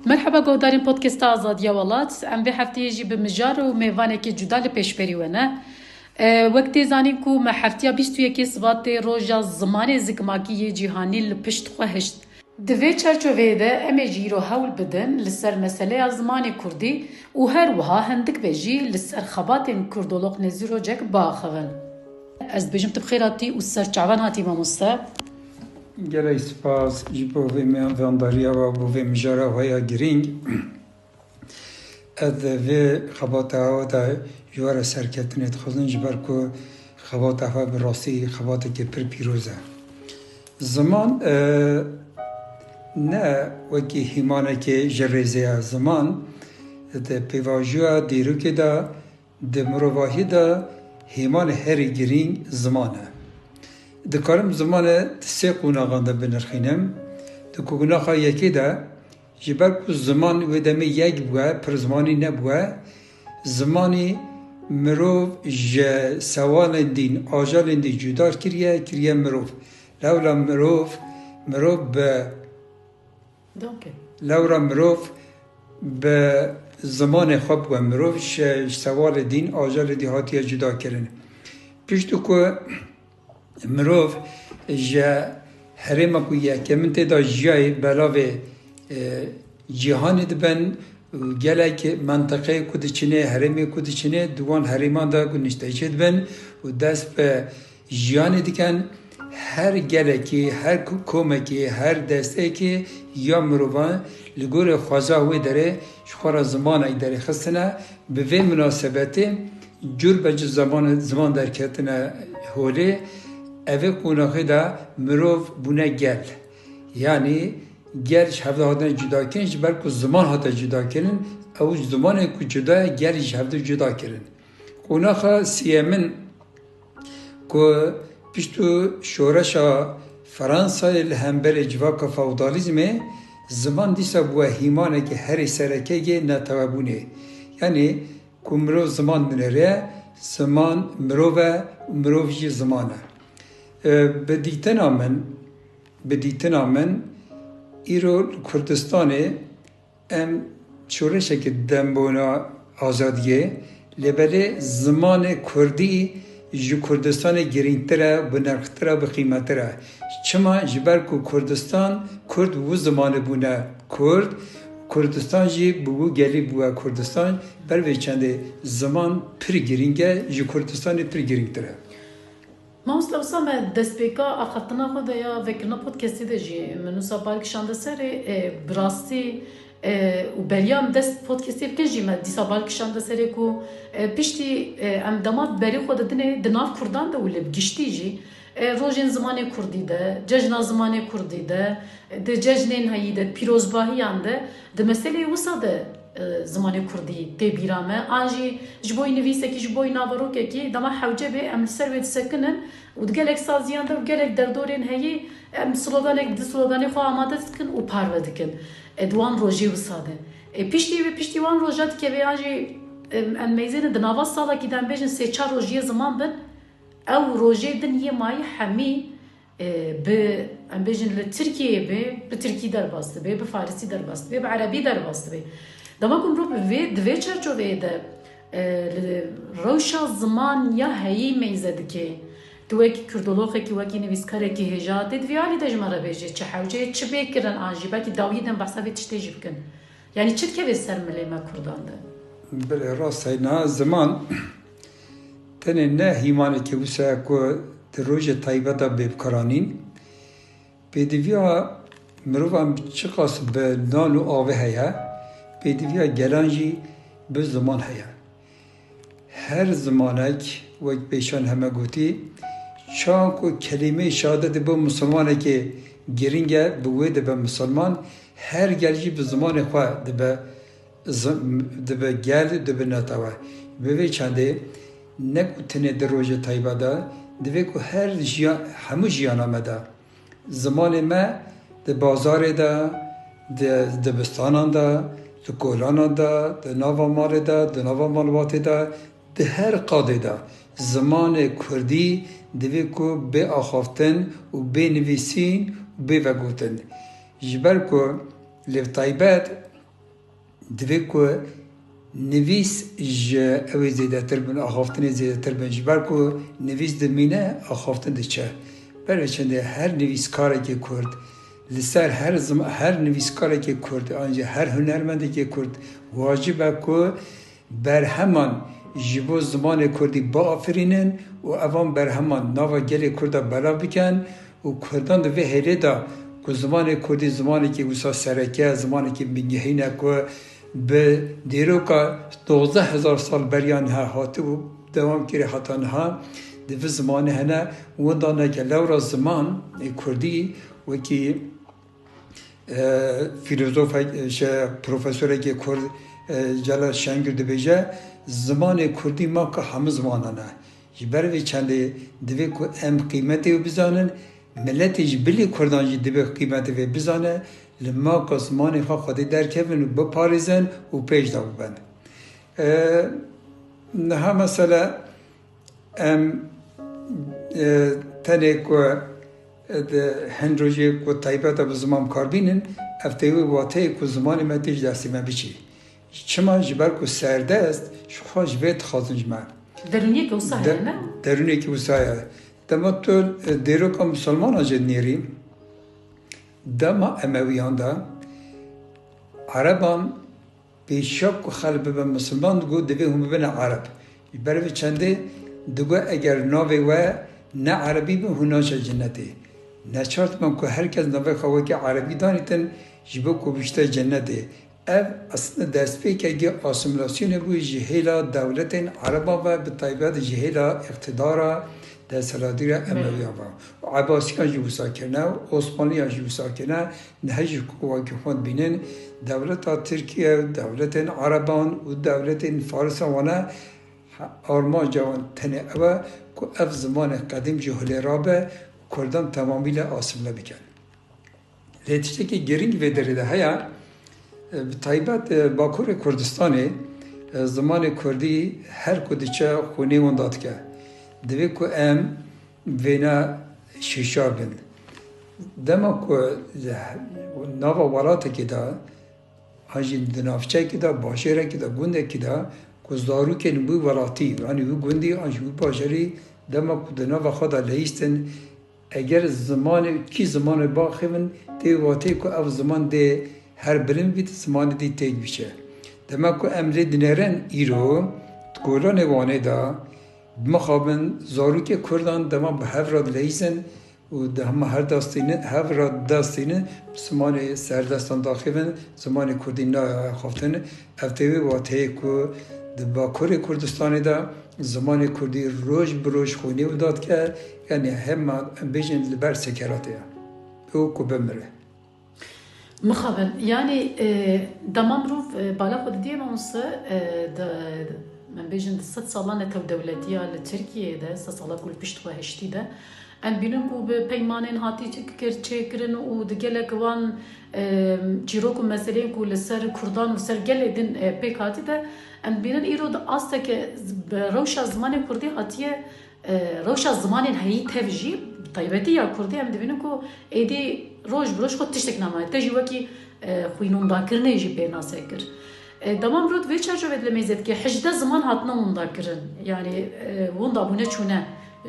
مرحبا گودارین پودکست آزادیا ولات ام به هفته یجی به مجار و میوانه که جدا لپیش پریونه وقتی زانیم کو ما هفته 21 سبات روزا زمان زگماکی جهانی لپشت خوهشت دوی چرچوه ده امیجی رو حول بدن لسر مسئله زمان کردی و هر وها هندک بجی لسر خبات کردولوق نزیرو جک باخون از بجم تبخیراتی و سر چعوان هاتی ماموسته گلای سپاس جبو و میانداریا و و مجارا و یا گرینگ از و خباته ها دا جوار سرکتنیت خزن جبر کو خباته ها براستی خباته که پر پیروزه زمان نه وکی هیمانه که جریزه زمان ده پیواجوه دیرو که دا ده مروواهی دا هیمان هری گرینگ زمانه دکارم زمان سه قوناغان دا بنرخینم دو قوناغا یکی دا جبر کو زمان و دمی یک بوه پر زمانی نبوه زمانی مروف سوال دین آجال دین جدار کریه مروف لولا مروف به لورا مروف به زمان خوب و مروف سوال دین آجال دی هاتی جدا کرن پیشتو که مروف جا حرم کو یکمن تدا جای بلاوه جهان دبن گلک منطقه کدچنه حرم کدچنه دوان حرمان دا گنشته چه دبن و دست به جهان دیکن هر گلکی هر کومکی هر دسته که یا مروان لگور خوازا هوی داره شخورا زمان ای داره خستنه به وی مناسبت جور بج زمان در کتنه هوله اوه قوناخی دا مروف بونه گل یعنی گلش هفته هاتن جدا کنش بلکه زمان هاته جدا کنن او زمان که جدا گلش هفته جدا کرن قوناخا سیمن که پیشتو شورشا فرانسای لهمبر اجواکا فاودالیزمه زمان دیسا بوه هیمانه که هر سرکه گه نتوابونه یعنی که مروف زمان بنره زمان مروف جی زمانه بدیتنا من ایرو کردستانه ام شورشه که دنبونا آزادیه لبله زمان کردی جو کردستان گرینتره بنرختره بقیمتره چما جبر که کردستان کرد و زمان بونه کردستان جی بو گلی بوه کردستان بر چنده زمان پر گرینگه جو کردستان پر گرینتره ما استوسام دست بیکا آخرتنا خود یا وکرنا پودکستی دجی منو سابال کشانده سر براستی و بریام دست پودکستی بکنجی من دی سابال کشانده سر کو پیشتی ام داماد بری خود دنه دناف کردان ده ولی بگشتی جی روزین زمان کردی ده ججنا زمان کردی ده ججنین هایی ده پیروزباهی انده ده مسئله وسا ده زمان کردی تبیرامه آنجی جبوی نویسه کی جبوی ناوروکه کی دما حوجه به ام سرویت سکنن و دگلک سازیان ده و گلک دردورین هایی ام سلوگانی خو آماده سکن و پارو دکن ادوان روژی وساده پیشتی وان روژات که به آنجی ام میزین دناوا سالا کی دم بیشن سه چهار روژی زمان بن او روژی دنیه مای همی به ام بیشن لترکیه به ترکی در باسته به فارسی در باسته به عربی در باسته دما کن رو به دوی چرچوه ده روشا زمان یا هایی میزد که تو وکی کردولوخه که وکی نویسکاره که هجاته دویالی دجماره بیجه چه حوجه چه بکرن آنجی باکی داویدن بحثا به تشتیجی بکن یعنی چت که به سر ملیمه کردان ده بله راست های نه زمان تنه نه هیمانه که وسه که در روژ طایبه دا ببکرانین به دویا مروفم چه قاس به نان و آوه هیا پیدویا گلانجی به زمان هیا هر زمانک وقت پیشان همه گوتی چون که کلمه شهادت به مسلمانه که گرینگه بوه ده به مسلمان هر گلجی به زمان خواه ده به گل ده به نتاوه به چنده نکو تنه در روژ طیبه ده ده که هر همه جیان آمده زمان ما ده بازار ده ده بستانان ده ده گولان ده ده ناوا مال ده ناوا مالوات ده هر قاده ده زمان کردی دوی که به آخافتن و به نویسین و به وگوتن جبر که لفتایبت دوی که نویس جه اوی زیده تر بن آخافتن زیده تر بن جبر که نویس دمینه آخافتن ده چه برای چنده هر نویسکاری که کرد لسر هر نویسکاری که کرد آنجا هر هنرمندی که کرد واجبه که بر همان جبو زمان کردی با آفرینن و اوان بر همان ناوا گل کرده بلا بکن و کردان دوی هیله دا که زمان کردی زمانی که وسا سرکه زمانی که بنگهینه که به دیروکا 12,000 سال بریان ها هاته و دوام کری حتان ها دوی زمان هنه وندانه که لورا زمان کردی وکی فیلوزوف پروفسوره که کرد جلال شنگر دو بیجه زمان کردی ما که همه زمانانه جبروی چنده دوی که ام قیمتی و بزانن ملتش بلی کردان جی دوی قیمتی و بزانه لما که زمان خواه خودی درکبن و بپاریزن و پیش دا ببن نها مثلا ام تنه که هندروجی که طیبت به زمان کار بینن افتهوی واته که زمان متیج دستی من بچی چما جبر که سرده است شخواه جبت خازنج من درونی که وسایه نه؟ درونی که وسایه دما تو دیرو که مسلمان آجد نیریم دما امویان دا عربان بیشک و خلب به مسلمان دگو دوی هم ببین عرب برای چنده دگو اگر ناوی و نه عربی به هناش جنتی نچارت من که هر کس ناوی خواه که عربی دانیتن جبو که بیشتر جنتی اف اصلا دست پی که اگه آسیمیلاسیون بوی جهیلا دولت عربا و به طیبت جهیلا اقتدارا در سلادی را امویان و عباسی ها جوسا کنه و عثمانی ها جوسا کنه نهج قوه که خود بینن دولت ترکیه و دولت عربان و دولت فارس وانه آرمان جوان تنه اوه که اف زمان قدیم جهلی رابه کردان تمامیل آسیمیلا بکن لیتشته که گرینگ ویدره ده هیا به طیبت باکور کردستانی زمان کردی هر کدیچه خونه ونداد که دوی که ام وینا شیشا بند دما که ناوا ولاته که دا هنجی دنافچه که دا باشره که دا گنده که دا که زارو که نبوی ولاتی یعنی بو گندی هنجی بو باشری دما که دناوا خدا لیستن اگر زمان باخیون تی واتی که او زمان ده هر بریم بیت زمان دی تیگ بیشه دما که امری دنرن ایرو تکولان وانه دا مخابن زاروک کردان دما به هفراد لیزن و دما هر داستینه هفراد داستینه زمان سردستان داخلن زمان کردی نا خفتن افتوی واته کو باکور کردستان دا زمان کردی روش بروش خونی و داد که یعنی هم بیشن لبر سکراته او کو بمره مخابن yani damam ruv bala xod diye monsa من بيجن 6 سالان تو دولتيه لتركيا ده 6 سالات كل بيشتوا هشتي ده ان بينكو ببيمانين هاتي تشكرن ودجلك وان جيروكو مسالين كو لسر كردان وسر جلدن بيك هاتي ده ان بينن ايرو ده استك روشا زمان كردي هاتيه روشا زمان هي تفجي طيبتي يا كردي ام بينكو ايدي روج بروش خد تشتك نما تجي وكي خوينون داكرني يجي بينا سكر دمام رود وی چرچوبت لمیزد که 18 زمان هاتنا وندا کرن یعنی وندا بونه چونه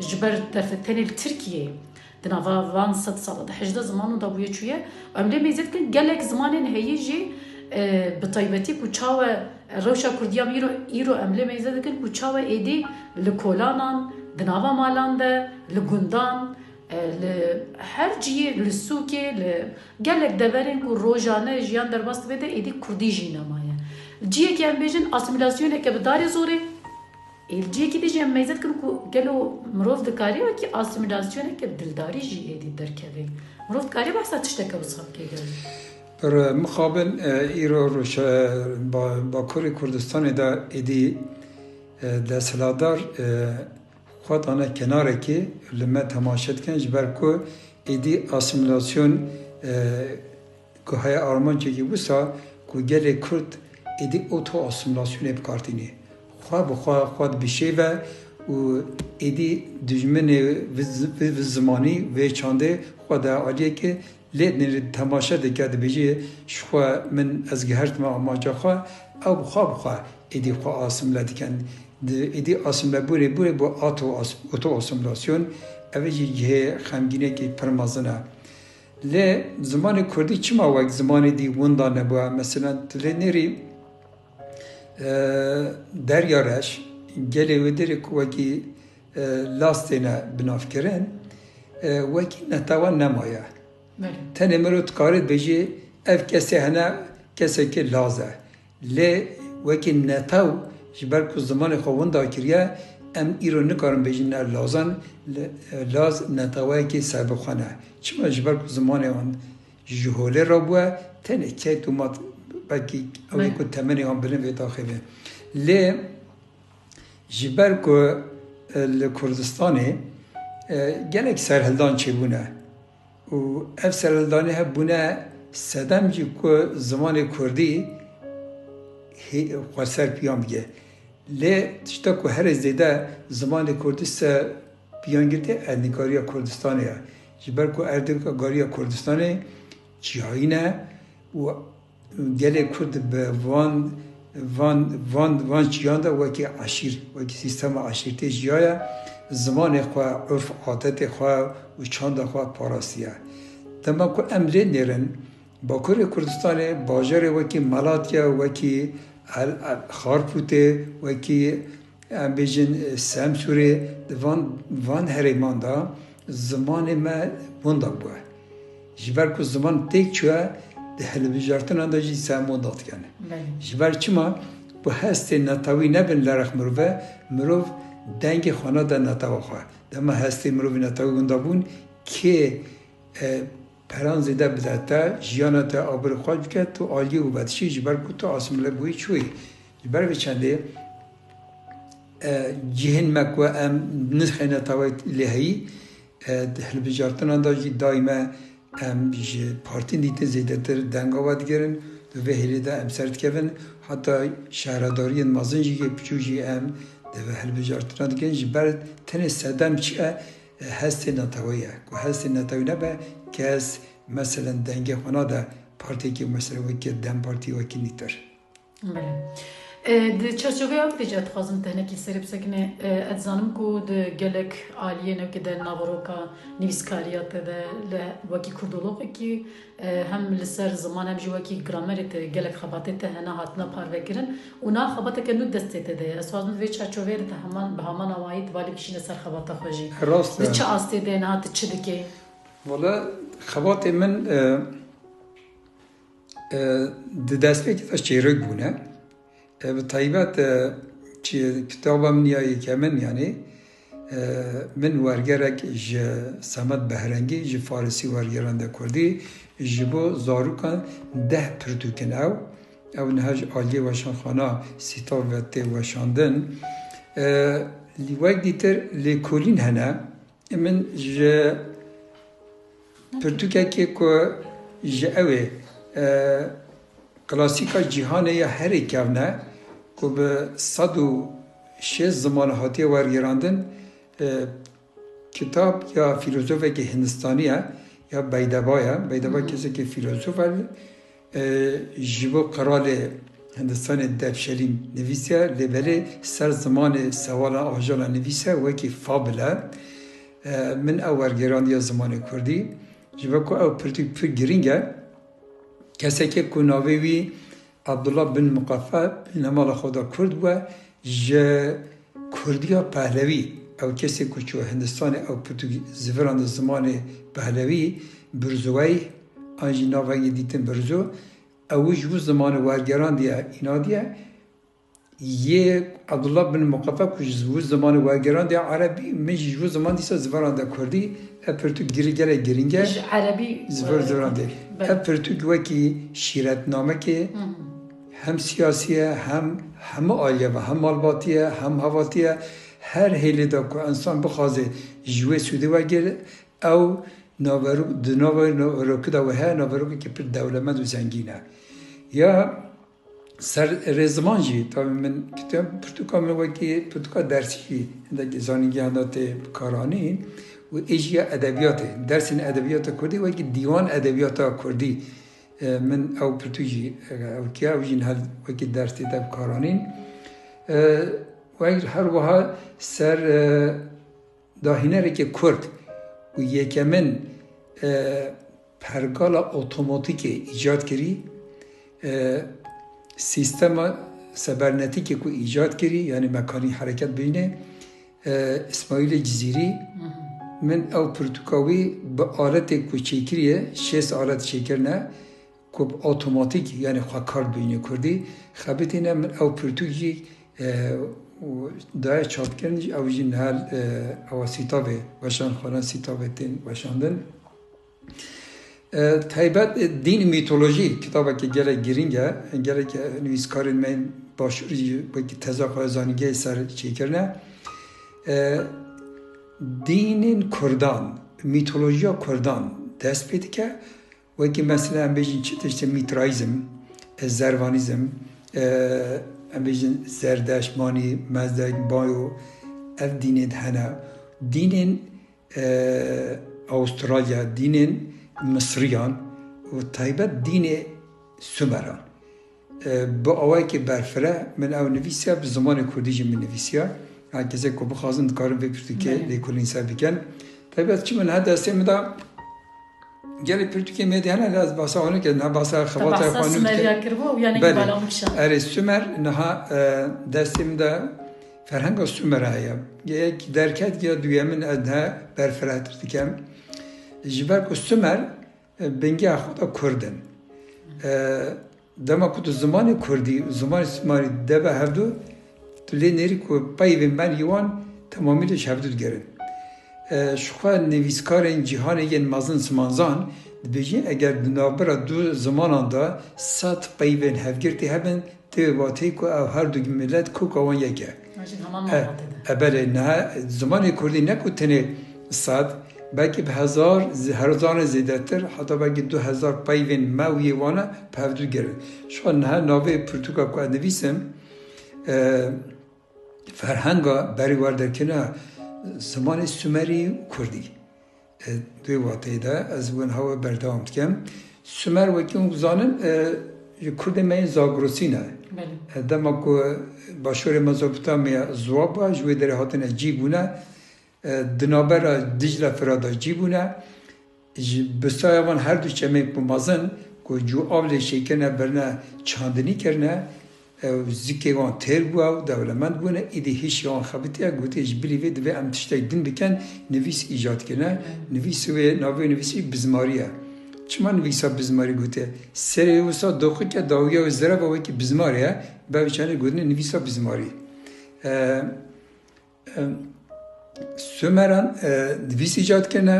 جبر طرف تنی ترکیه دناوا وان 100 سال ده 18 زمان وندا بویه چویه ام لمیزد که گلک زمانن هیجی بطیبتی کو چاو روشا کردیا ایرو ام لمیزد که کو چاو ایدی لکولانان دناوا مالانده لگندان هر جیه لسوکه گلک دورن کو روزانه جیان درباست بده ایدی کردی جینمایه جیه که ام بیشن اسیمیلاسیونه که بداری زوره جیه که دیجی ام میزد کن کو گلو مروف دکاری و که اسیمیلاسیونه که دلداری جیه دی درکوی مروف دکاری بحثا تشتکه بسخم که گل پر مقابل ایرو روش با کوری کردستان دا ایدی دستلادار خود آنه کناره که لما تماشد کنج برکو ایدی اسیمیلاسیون که های آرمان چه که بسا که گل کرد ایدی اوتو اسیمیلاسیون بکارتینی خواه بخواه خود بشه و و ایدی دجمن و زمانی و چانده خود عالیه که لید نیر تماشا دکرد بیجی شخوا من از گهرت ما آماجا خواه او بخواه ایدی خواه آسمله دکن ایدی آسمله بوری با آتو آسملاسیون اویجی جه خمگینه که پرمازنه لی زمان کردی چما وقت زمان دی وندا نبوه مثلا تلی نیری دریارش گلی و دری که وکی لاستینا بناف کرن وکی نتوان نمایه تنه مرد کارت بجی اف کسی هنه کسی که لازه لی وکی نتاو جبر که زمان خوون دا کریه ام ایرو نکارم بجی نه لازن لاز نتاوه که سرب خانه چما جبر که زمان آن جهوله را بوه تنه که تو ما بکی اوی که تمنی هم بلن و داخله لی جبر که لکردستانه گلک سرهلدان چه بونه و اف سرهلدانه ها بونه سدم جی که زمان کردی خواسر پیام بگه لی تشتا که هر زیده زمان کردی سه پیان گرده اردنگاری کردستانه ها جبر که اردنگاری کردستانه چیهایی نه و گلک کرد به وان چیان دا وکی عشیر وکی سیستم عشیرتی جیایا زمان خواه عرف عادت خواه و چاند خواه پاراستیه تمام که امره نیرن با کردستان باجر وکی ملاتیا وکی خارپوته وکی بیجن سمسوره وان هریمان دا زمان ما وندا بوه جبر که زمان تیک چوه ده هلبیجارتن اندازی سامون داد کنه. جبر چما با هست نتاوی نبین لرخ مروف دنگ خانه در نتاو خواه. دما هست مروف نتاوی گندابون که پران زیده بدهتا جیانت آبر خواه بکرد تو آلی و بدشی جبر که تو آسمله بوی چوی. جبر بچنده جهن مکوه ام نسخه نتاوی لحی ده هلبیجارتن اندازی دائما ام پارتین دیده زیده تر دنگ آواد گرن و هلی ده ام سرد کفن حتی شهرداری مازنجی که پچوشی ام ده و هل بجارتران دگن جبر تنه سدم چیه هست نتاویه که هست نتاوی نبه که از مثلا دنگ خونه ده پارتی که مثلا وکی دم پارتی وکی نیتر د چرچوبه وقتی جات خواستم تهنکی سری بسکنه اتزانم کو د گلک عالیه نو که در ناوروکا نویسکاریات ده وکی کردولوگ کی هم لسر زمان هم جو وکی گرامریت گلک خباته ته هنا هاتنا پاروکرن اونا خباته که نو دسته ده اساساً وی چرچوبه ده همان به همان آوایید والی بشینه سر خباته خوشی راست چه آسته ده نه چه دکی والا خباته من د دسته که تا چیرک بونه به طیبت کتابم نیایی که من یعنی من ورگرک سمت بهرنگی فارسی ورگرانده کردی جبو زاروکان 10 پرتوکن او نهج آلی وشان خانه سیتا وته وشاندن لیوک دیتر لیکولین هنه من پرتوکه که اوه کلاسیکا جهانه یا هر کونه که به 106 زمان هاتی ورگراندن کتاب یا فیلسوفه که هندستانیه یا بیدبا کسی که فیلسوفه جبو قرال هندستان دفشلیم نویسه لبله سر زمان سوال آجال نویسه و که فابله من او ورگراندی زمان کردی جبو که او پرتوک پر گرینگه کسی که کناوی عبدالله بن مقفع نمال خدا کرد و کردیا پهلوی او کسی که چو هندستان او زفران زمان پهلوی برزوی آنجی ناوی دیتن برزو او جو زمان ورگران دیا اینا دیا یه عبدالله بن مقفع که جو زمان ورگران دیا عربی من جو زمان دیسا زفران دا کردی اپرتو گرینگه عربی زفران دیا اپرتو گوکی شیرت نامه که هم سیاسیه هم عالیه و هم مالباتیه هم هواتیه هر هیله دا که انسان بخوازه جوه سوده وگره او ناورو کده و ها ناورو که پر دولمت و زنگینه یا سر رزمان جی تا من کتاب پرتوکا من وکی پرتوکا درسی اندکی زانگی هندات کارانین و ایجیا ادبیات درس ادبیات کردی وکی دیوان ادبیات کردی من او پرتوجی او کیا او جین هل وکی درسی تاب کارانین و هر وها سر داهینه که کرد و یکمن پرگال اتوماتیک ایجاد کردی سیستم سبرنتیکی که ایجاد کردی یعنی مکانی حرکت بینه اسماعیل جزیری من او پرتوکاوی با آلت کوچیکیه 6 آلت شکرنه که اتوماتیک یعنی خواه کارد بینه کردی خبتینه من او پرتوکی دای چاپ کردن او جین هل او سیتابه وشان خانه سیتابه تین وشاندن تایبت دین میتولوژی کتابه که گره گرینگه گره که نویسکارین من باشوری که تزاقای زانگی سر چی کرنه دین کردان میتولوژیا کردان دست پیدا که و که مثلا هم بیشین چه تشت میترایزم زروانیزم هم بیشین زردشمانی مزدک بایو اف دینید هنه دینین استرالیا دینین مصریان و تایبت دین سومران با آوائی که برفره من او نویسیا به زمان کردیجی من نویسیا هرکسی که بخوازند کارم بپرتو که لیکولین سر بکن تایبت چی من هر دسته مدا گلی پرتو که میدی هنه از باسا آنو که نه باسا خوات باسا سومریا کربو یعنی که بالا مکشن اره سومر نها دسته مدا فرهنگ سومره هیا یک درکت یا دویمن از نه برفره ترتکم جبر که سومر بنگی خدا کردن دما که تو زمان کردی زمان سومری دبه هفدو تو لی نری که پایو من یوان تمامیلش هفدو گرن شخوا نویسکار این جهان این مزن سمانزان بجین اگر نابرا دو زمانان دا 100 پایوین هفگرتی هبن تیوی باتی که او هر دو ملت که کوان یکه بله نه زمان کردی نکو تنه 100 بلکه به هزار زیاده تر حتی بلکه 2000 پایوین مویه وانه پهودو گره شما نه ناوه پرتوکا که نویسم فرهنگا بری واردر کنه زمان سومری کردی دوی واقعی ده از اون هوا بردام کم سومر وکی اون زانن کرد من زاگروسینه دما که باشور مزوپتامیا زوابا جوی در هاتن جیبونه دنابر دیجلا فرادا جیبونه بسایوان هر دو چمه بمازن که جو آول شیکنه برنه چاندنی کرنه زیکه وان تر بوا و دولمند بونه ایده هیچ یان خبیتیه گوته اج بلیوه دوه ام تشتای دین بکن نویس ایجاد کنه نویس و ناوی نویسی بزماریه چما نویسا بزماری گوته سری وسا دوخه که داویه و زره باوی که بزماریه باویچانه گوته نویسا بزماری سومران نویس ایجاد کنه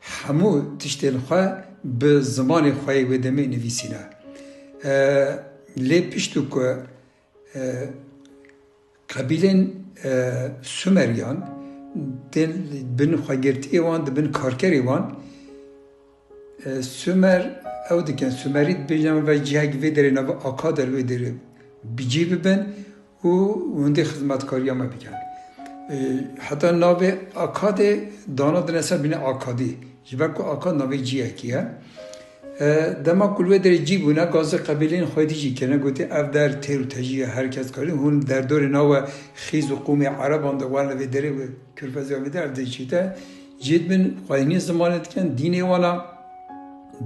همو تشتیل خواه به زمان خواهی و دمه نویسینه لی پشتو که قبیلین سومریان دل بن خواگرتی وان دل بن کارکری وان سومر او دکن سومریت بیجنم و جهگ وی داره نو آقا در وی داره بیجی ببن و اونده خدمتکاری هم بکن حتی نو آقا ده دانا دنسا بینه آقا دی جبر که آقا نو جیه کیه دما کلوه در جیبونه گاز قبیلین خواهدی جی کنه گوته اف در تیر و تجیه حرکت کاری هون در دور ناو خیز و قوم عرب اندوان و دره و کرفزی و در دیچیده جید من خواهینی زمانت کن دینی وانا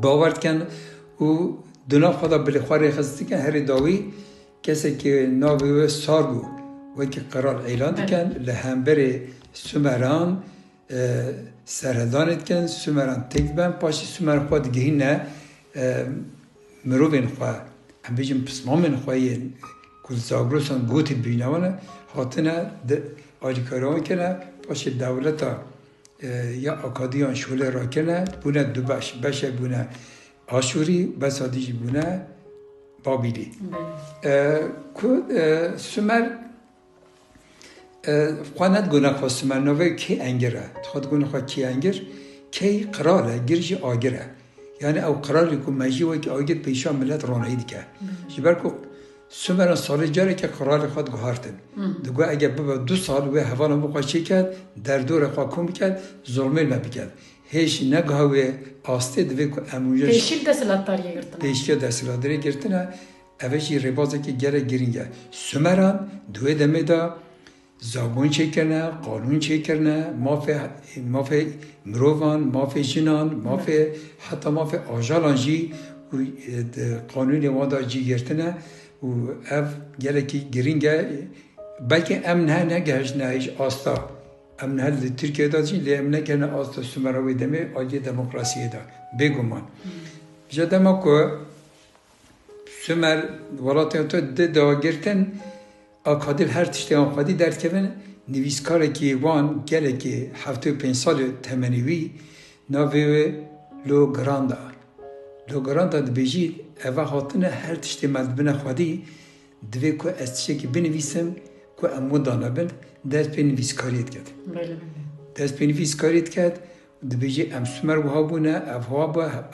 باورد کن و دنا خدا بلی خواه خستی کن هر داوی کسی که ناوی و سارگو و که قرار اعلان کن لحنبر سومران سرهدانت کن سومران تک بن پاشی سومر خواه دیگه نه مروین خواه هم بیجم پسمامین خواهی کل زاگروسان گوتید بینوانه حاطنه آجیکاران کنه پاشی دولتا یا اکادیان شوله را کنه بونه دو بشه بونه آشوری بسادیجی بونه بابیلی سومر خواند گناه خواه سومر نوه کی انگره خواهد گناه خواه کی انگر کی قراله گرجی آگره یعنی او قراری که مجی وی که آگید پیشان ملت رانهی دیگه جبر که سومران سال جاره که قرار خود گوهارتن دگو اگه ببا 2 سال و هوانا مقاشی کرد در دور خواه کم کرد ظلمه نبکرد هیچ نگاهوه آسته دوی که اموجه پیشیل دستلاتاریه گرتنه پیشیل دستلاتاریه گرتنه اوشی ربازه که گره گرینگه سومران دوی دمه دا زبون چه کرنه، قانون چه کرنه، مافه مروان، مافه جنان، حتی مافه آجالان جی قانون وادا جی گرتنه و اف گله کی گرینگه بلکه امن نه نگهش نهیش آستا امن هل ترکیه دا جی لی امن کنه آستا سومراوی دمه آلی دموکراسیه دا بگمان جدما که سومر ولاتیان تو دا گرتن آکادیل هر تشتی آقادی درد کردن نویسکاره که وان گله که 75 سال تمنیوی ناوی لو گراندا دبیجید اوه خاطنه هر تشتی مدبن خودی دوی که از تشتی که بنویسم که امو دانه بند دست به نویسکاریت کرد دست به نویسکاریت کرد دبیجی ام سومر و ها بونه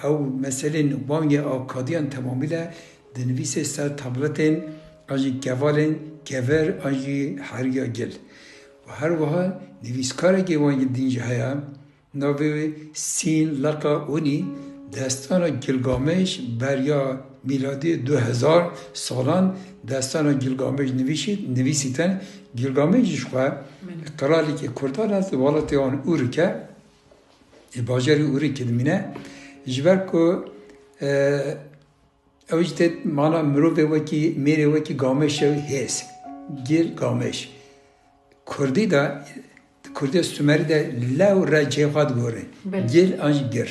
او مثلا وان یه آکادیان تمامیله دنویس سر تابلتین آجی گوالن گور آجی هریا گل و هر وها نویسکاره که وان دینجه هیا ناوی سین لقا اونی دستان گلگامش بریا میلادی 2000 سالان دستان گلگامش نویسیدن گلگامشش خواه قرالی که کردان هست والات آن اورکه باجری اورکه دمینه جبر که اوجده مانا مروفه وکی میره وکی گامش هست گل گامش کردی دا کردی سومری دا لو رجه خواهد گوره گل آنج گر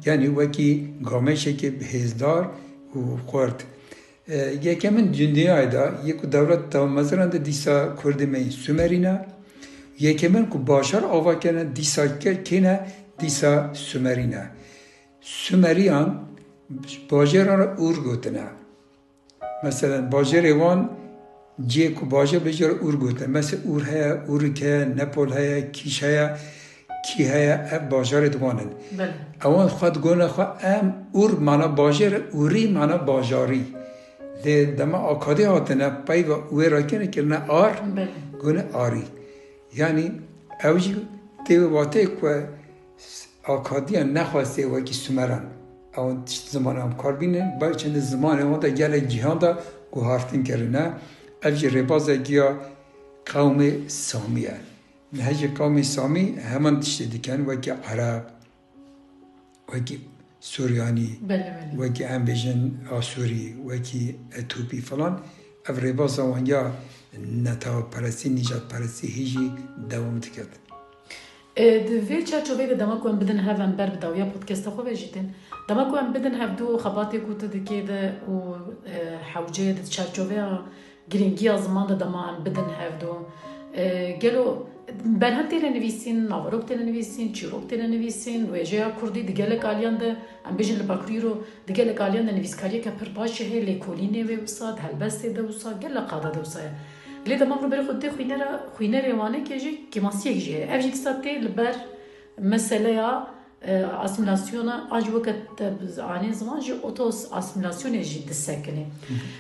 یعنی وکی گامشه که هزدار و خورد یکی من دنیای دا یک دولت تا مزران دا دیسا کرده می سومرینا یکی من که باشار آوا کنه دیسا کنه دیسا سومرینا سومریان باجران را اور گوتنه مثلا باجر وان جه که باجر بجر اور گوتنه مثل اور هیا اورکه نپول هیا کیش هیا کی هیا اب باجر دوانن اوان خود گونه خواه ام اور مانا باجر اوری مانا باجاری ده دما آکاده هاتنه پای و اوی را کنه کرنه آر گونه آری یعنی اوجی تیو واته که آکادی نخواسته وکی سومران اون زمان هم کار بینه باید چند زمان هم دا گل جهان دا گوهارتین کرنه اوجی ربازه گیا قوم سامیه هجی قوم سامی همان تشتی دکن وکی عرب وکی سوریانی وکی امبیجن آسوری وکی اتوپی فلان او ربازه وانگیا نتا پرستی نجات پرستی هیجی دوام دکد دوی چرچوبه به دما کوم بدن هفن بر بداویا پودکست خو بجیتن دما کوم بدن هف دو خباتی کوت دکیده و حوجه د چرچوبه گرینگی زمان دما بدن هف دو گلو برهم تیل نویسین ناوروک تیل نویسین چیروک تیل نویسین و جیا کردی دیگه کالیان ده ام بیشتر لباکری رو دیگه کالیان ده نویسکاری که پر باشه هی کولینه و وساد هلبسته ده وساد گل قاعده ده وساد لیدا ما رو بر خود خوینه روانه که جی که ماسیه جی افجی تساته لبر مسئله یا اسیمیلاسیون آج وقت آنی زمان جی اوتوس اسیمیلاسیون جی دسکنه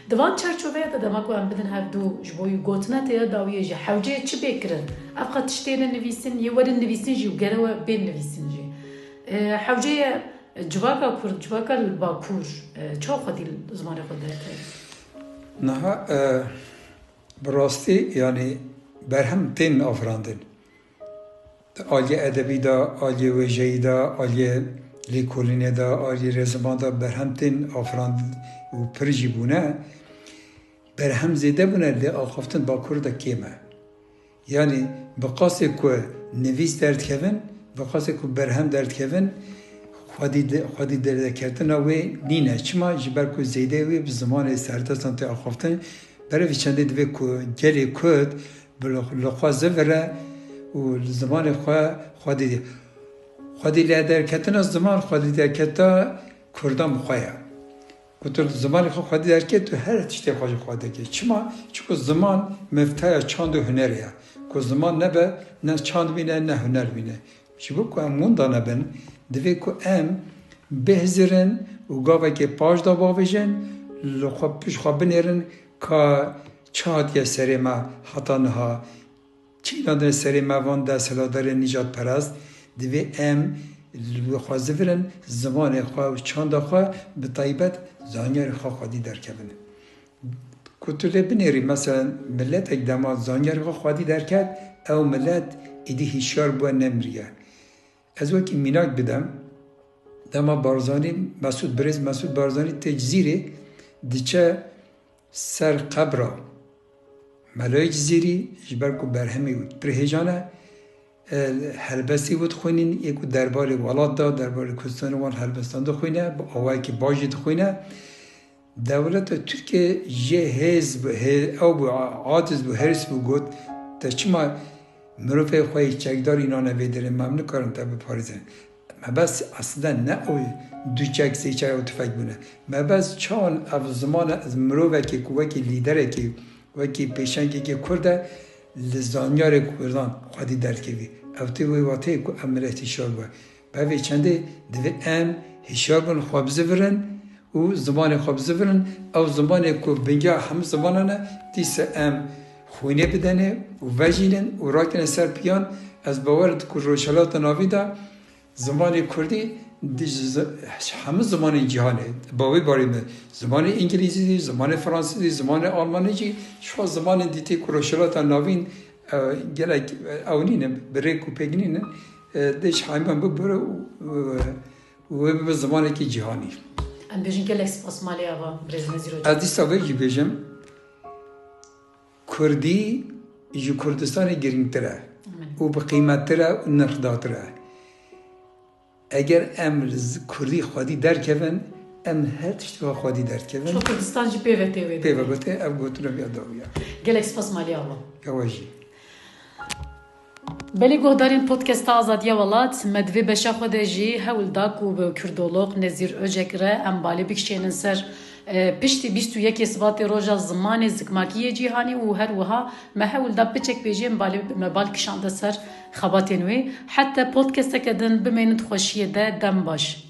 دوان چرچوبه دما کو ام بدن هر دو جبوی گوتنه ته داویه جی حوجه چی بکرن ابقى تشتين نویسین یه ور نویسین جی و گره بین نویسین جی حوجه جواکا کرد جواکا الباکور چه خودی زمان خود داره نه براستی یعنی برهم تین آفراندن آلی ادبی دا، آلی وجهی دا، آلی لیکولینه دا، آلی رزمان دا برهم تین آفراند و پرجی بونه برهم زیده بونه لی آخفتن با کرده کیمه یعنی بقاسه که نویس درد کهون بقاسه که برهم درد کهون خودی درد کردن و نینه چما جبر که زیده وی به زمان سردستان تا آخفتن برای چنده دوی که گلی کد بلخواه زوره و زمان خودی لیدر کتن از زمان خودی در کتا کردان بخواه که زمان خودی در کت تو هر تشتی خواهده که چما؟ چون زمان مفتاح چاند و هنریه که زمان نبه نه چاند بینه نه هنر بینه چی بو که امون دا نبن دوی که ام بهزرن و گاوه که پاش دا باویجن لخواه پیش خواه بنیرن که چهات یا سری ما حتانها چیلان سری ما وان دا سلادر نجات پرست دوی ام خوازه ورن زمان خواه و چاند خواه به طیبت زانیار خواه خودی درکبن کتوله بنیری مثلا ملت اقدامات زانیار خواه خودی درکد او ملت ایدی هیشیار بوه نمریه از وکی میناک بدم دما بارزانی مسعود بارزانی تجزیره دیچه سر قبره ملای جزیری جبر کو برهمی بود پرهیجانه هلبستی بود خوینین یکو دربار ولاد دا دربار کردستان وان هلبستان دا خوینه با آوائی که باجی دا خوینه دولت ترکیه یه حزب او بو عادز بو هرس بو گود تا چما مروفه خواهی چکدار اینا نویدره ممنون کارم تا بپارزن ما بس اصلا نه او دو چک سی چک او تفک بونه ما بس چان او زمان مروفه که وکی لیدره که وکی پیشنگی که کرده لزانیار کردان خودی درکوی او تیوی واته که امر احتشار بود باوی چنده دوی ام هشار بون خواب زورن و زمان خواب زورن او زمان که بنگاه هم زمانانه دیس ام خوینه بدنه و وجینن و راکن سر پیان از باورد که روشالات ناوی دا زمان کردی همه زمان جهانه باوی باریم زمان انگلیسی دی زمان فرانسیسی دی زمان آلمانی جی شو زمان دیتی که روشالات ناوین گلک اونینه بره کو پگنینه دیش همه ببره و به زمانی که جهانی ام بیشین گلک سپاس مالی آوا برزنزی رو از دیستا ویجی بیشم کردی جو کردستان گرینگتره و به قیمت تره و نرخداتره اگر ام کردی خودی درکون ام هر تشتوا خودی درکون شو کردستان جی پیوته وید پیوته اب گوتونم یادویا گلک سپاس مالی آوا یواجی بلی گهدارین پودکست آزادی ولات مدوی بشا خوده جی هول داکو به کردولوگ نزیر öcekre ام بالی بکشینن سر پشتی 21 سبات روژا زمان زکماکی جیهانی و هر وها ما هول دا بچک بیجیم مبال کشانده سر خباتین وی حتی پودکست کدن بمینت خوشیه ده دم باش